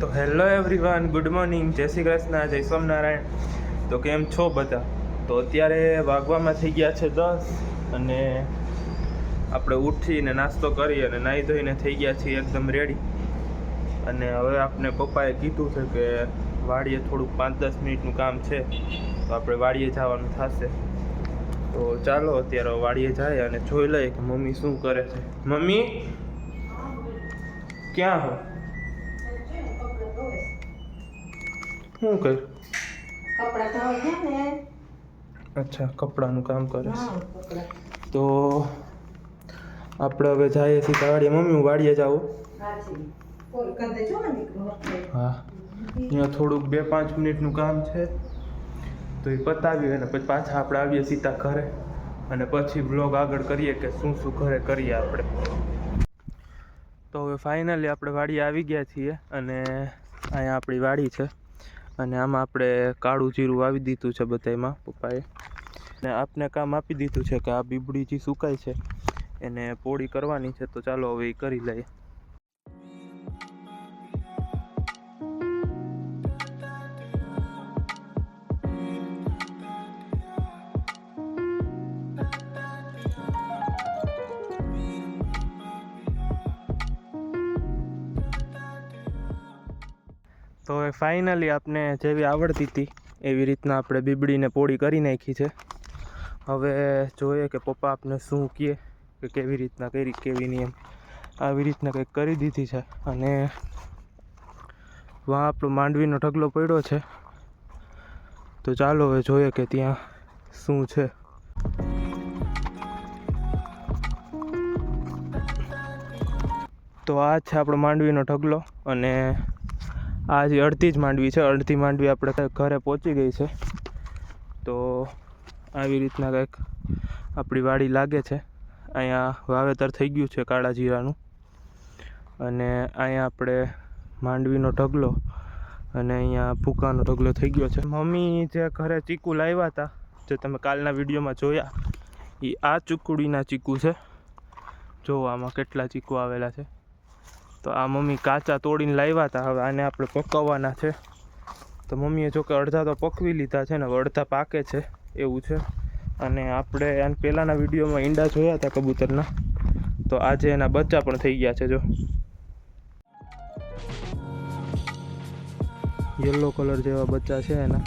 તો hello everyone, good morning, જય શ્રી કૃષ્ણ, જય સ્વામિનારાયણ. તો કેમ છો બધા? તો અત્યારે વાગવામાં થઈ ગયા છે 10 અને આપણે ઉઠીને નાસ્તો કરી અને નાહી ધોઈને થઈ ગયા છીએ એકદમ રેડી. અને હવે આપણે પપ્પાએ કીધું છે કે વાડીએ થોડુંક 5-10 મિનિટનું કામ છે, તો આપણે વાડીએ જવાનું થશે. તો ચાલો અત્યારે વાડીએ જાય અને જોઈ લઈએ કે મમ્મી શું કરે છે. મમ્મી ક્યાં હો? શું કર? અચ્છા, કપડાનું કામ કરે છે. તો આપણે હવે જઈએ સીધા વાડીએ. મમ્મી હું વાડીએ જાઉં. હા, અહીંયા થોડુંક 2-5 મિનિટનું કામ છે, તો એ પતાવી અને પછી પાછા આપણે આવીએ સીધા ઘરે અને પછી બ્લોગ આગળ કરીએ કે શું શું ઘરે કરીએ આપણે. તો હવે ફાઇનલી આપણે વાડીએ આવી ગયા છીએ અને અહીંયા આપણી વાડી છે અને આમાં આપણે કાળું જીરું વાવી દીધું છે બધામાં પપ્પાએ. ને આપને કામ આપી દીધું છે કે આ બીબડી જે સુકાય છે એને પોળી કરવાની છે. તો ચાલો હવે એ કરી લઈએ. તો હવે ફાઇનલી આપણે જેવી આવડતી હતી એવી રીતના આપણે બીબડીને પોળી કરી નાખી છે. હવે જોઈએ કે પપ્પા આપણે શું કહે કે કેવી રીતના કરી, કેવી નહીં. એમ આવી રીતના કંઈક કરી દીધી છે. અને વાં આપણો માંડવીનો ઢગલો પડ્યો છે, તો ચાલો હવે જોઈએ કે ત્યાં શું છે. તો આ છે આપણો માંડવીનો ઢગલો અને આ જે અડધી જ માંડવી છે, અડધી માંડવી આપણે ઘરે પહોંચી ગઈ છે. તો આવી રીતના કંઈક આપણી વાડી લાગે છે. અહીંયા વાવેતર થઈ ગયું છે કાળા જીરાનું અને અહીંયા આપણે માંડવીનો ઢગલો અને અહીંયા ભૂકાનો ઢગલો થઈ ગયો છે. મમ્મી જે ઘરે ચીકુ લાવ્યા હતા, જે તમે કાલના વિડીયોમાં જોયા, એ આ ચીકુડીના ચીકુ છે. જો આમાં કેટલા ચીકુ આવેલા છે. તો આ મમ્મી કાચા તોડીને લાવ્યા હતા. હવે આને આપણે પકવવાના છે. તો મમ્મીએ જો કે અડધા તો પકવી લીધા છે ને અડધા પાકે છે એવું છે. અને આપણે આને પહેલાંના વિડીયોમાં ઈંડા જોયા હતા કબૂતરના, તો આજે એના બચ્ચા પણ થઈ ગયા છે. જો યલો કલર જેવા બચ્ચા છે એના.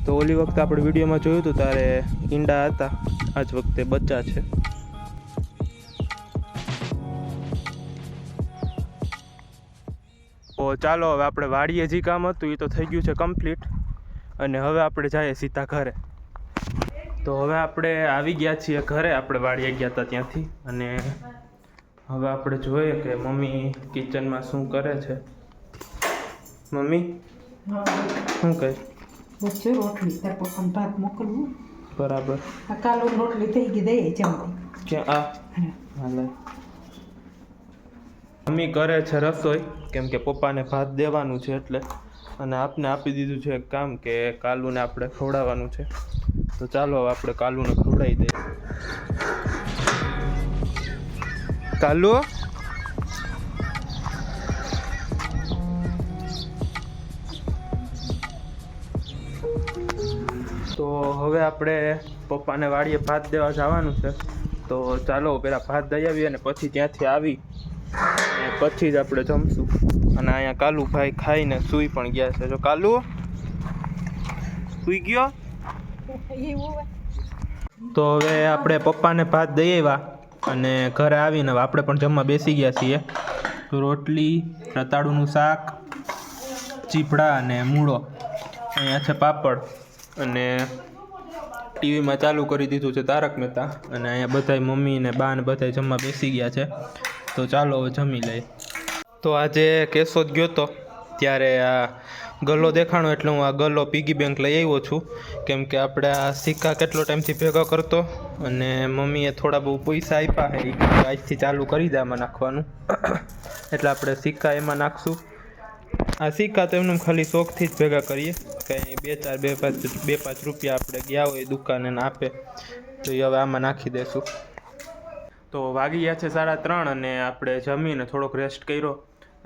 તો ઓલી વખતે આપણે વિડીયોમાં જોયું હતું ત્યારે ઈંડા હતા, આજ વખતે બચ્ચા છે. તો ચાલો હવે આપણે વાડીએ જે કામ હતું એ તો થઈ ગયું છે કમ્પ્લીટ અને હવે આપણે જઈએ સીધા ઘરે. તો હવે આપણે આવી ગયા છીએ ઘરે. આપણે વાડીએ ગયા હતા ત્યાંથી અને હવે આપણે જોઈએ કે મમ્મી કિચનમાં શું કરે છે. મમ્મી શું કહે? રોટલી તાર પપ્પાને ભાત મોકલવું. બરાબર. આ કાલો રોટલી થઈ ગઈ, દઈએ જમવા. ક્યાં? હાલે. મમ્મી કરે છે રસોઈ, કેમ કે પપ્પાને ભાત દેવાનું છે એટલે. અને આપને આપી દીધું છે એક કામ કે કાલુને આપણે ખવડાવવાનું છે. તો ચાલો હવે આપણે કાલુને ખવડાવી દઈએ. કાલુ, તો હવે આપણે પપ્પાને વાડીએ ભાત દેવા જવાનું છે. તો ચાલો પહેલાં ભાત દઈ આવીએ અને પછી ત્યાંથી આવી અને પછી જ આપણે જમશું. અને અહીંયા કાલુભાઈ ખાઈને સૂઈ પણ ગયા છે. જો કાલુ સૂઈ ગયો. તો હવે આપણે પપ્પાને ભાત દઈ આવ્યા અને ઘરે આવીને આપણે પણ જમવા બેસી ગયા છીએ. રોટલી, રતાળુનું શાક, ચીપડા અને મૂળો. અહીંયા છે પાપડ અને ટીવીમાં ચાલુ કરી દીધું છે તારક મહેતા. અને અહીંયા બધાય મમ્મી ને બા ને બધાય જમવા બેસી ગયા છે. તો ચાલો હવે જમી લઈએ. તો આજે કેશોદ ગયો તો ત્યારે આ ગલ્લો દેખાણો એટલે હું આ ગલ્લો પીગી બેંક લઈ આવ્યો છું. કેમ કે આપણે આ સિક્કા કેટલો ટાઈમથી ભેગા કરતો અને મમ્મીએ થોડા બહુ પૈસા આપ્યા છે, એ આજથી ચાલુ કરી દે આમાં નાખવાનું. એટલે આપણે સિક્કા એમાં નાખશું. આ સિક્કા તો એમને ખાલી શોખથી જ ભેગા કરીએ. કંઈ 2-5 રૂપિયા આપણે ગયા હોય દુકાને આપે તો એ હવે આમાં નાખી દઈશું. તો વાગી ગયા છે 3:30 અને આપણે જમીને થોડોક રેસ્ટ કર્યો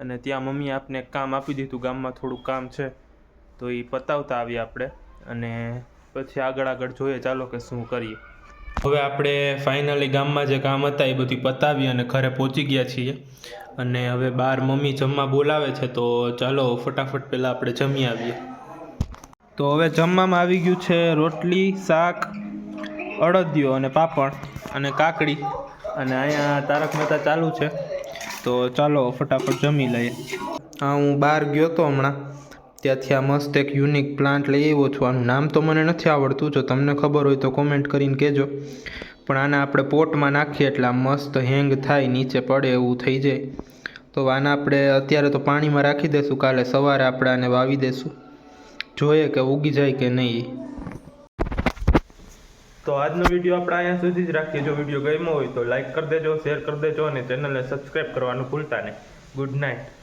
અને ત્યાં મમ્મીએ આપને એક કામ આપી દીધું, ગામમાં થોડું કામ છે તો એ પતાવતા આવીએ આપણે, અને પછી આગળ જોઈએ ચાલો કે શું કરીએ. હવે આપણે ફાઇનલી ગામમાં જે કામ હતા એ બધું પતાવી અને ઘરે પહોંચી ગયા છીએ, અને હવે બહાર મમ્મી જમવા બોલાવે છે તો ચાલો ફટાફટ પહેલાં આપણે જમી આવીએ. તો હવે જમવામાં આવી ગયું છે રોટલી, શાક, અડદિયો અને પાપડ અને કાકડી, અને અહીંયા તારક મહેતા ચાલુ છે તો ચાલો ફટાફટ જમી લઈએ. હા, હું બહાર ગયો તો હમણાં, ત્યાંથી આ મસ્ત એક યુનિક પ્લાન્ટ લઈ આવ્યો છું. આનું નામ તો મને નથી આવડતું, જો તમને ખબર હોય તો કોમેન્ટ કરીને કહેજો. પણ આને આપણે પોટમાં નાખીએ એટલે આ મસ્ત હેંગ થાય, નીચે પડે એવું થઈ જાય. તો આને આપણે અત્યારે તો પાણીમાં રાખી દઈશું, કાલે સવારે આપણે આને વાવી દઈશું, જોઈએ કે ઉગી જાય કે નહીં. તો આજનો વિડીયો આપણે અહીંયા સુધી જ રાખીએ. જો વિડીયો ગમ્યો હોય તો લાઈક કરી દેજો, શેર કરી દેજો અને ચેનલને સબસ્ક્રાઈબ કરવાનું ભૂલતા નહીં. Good night.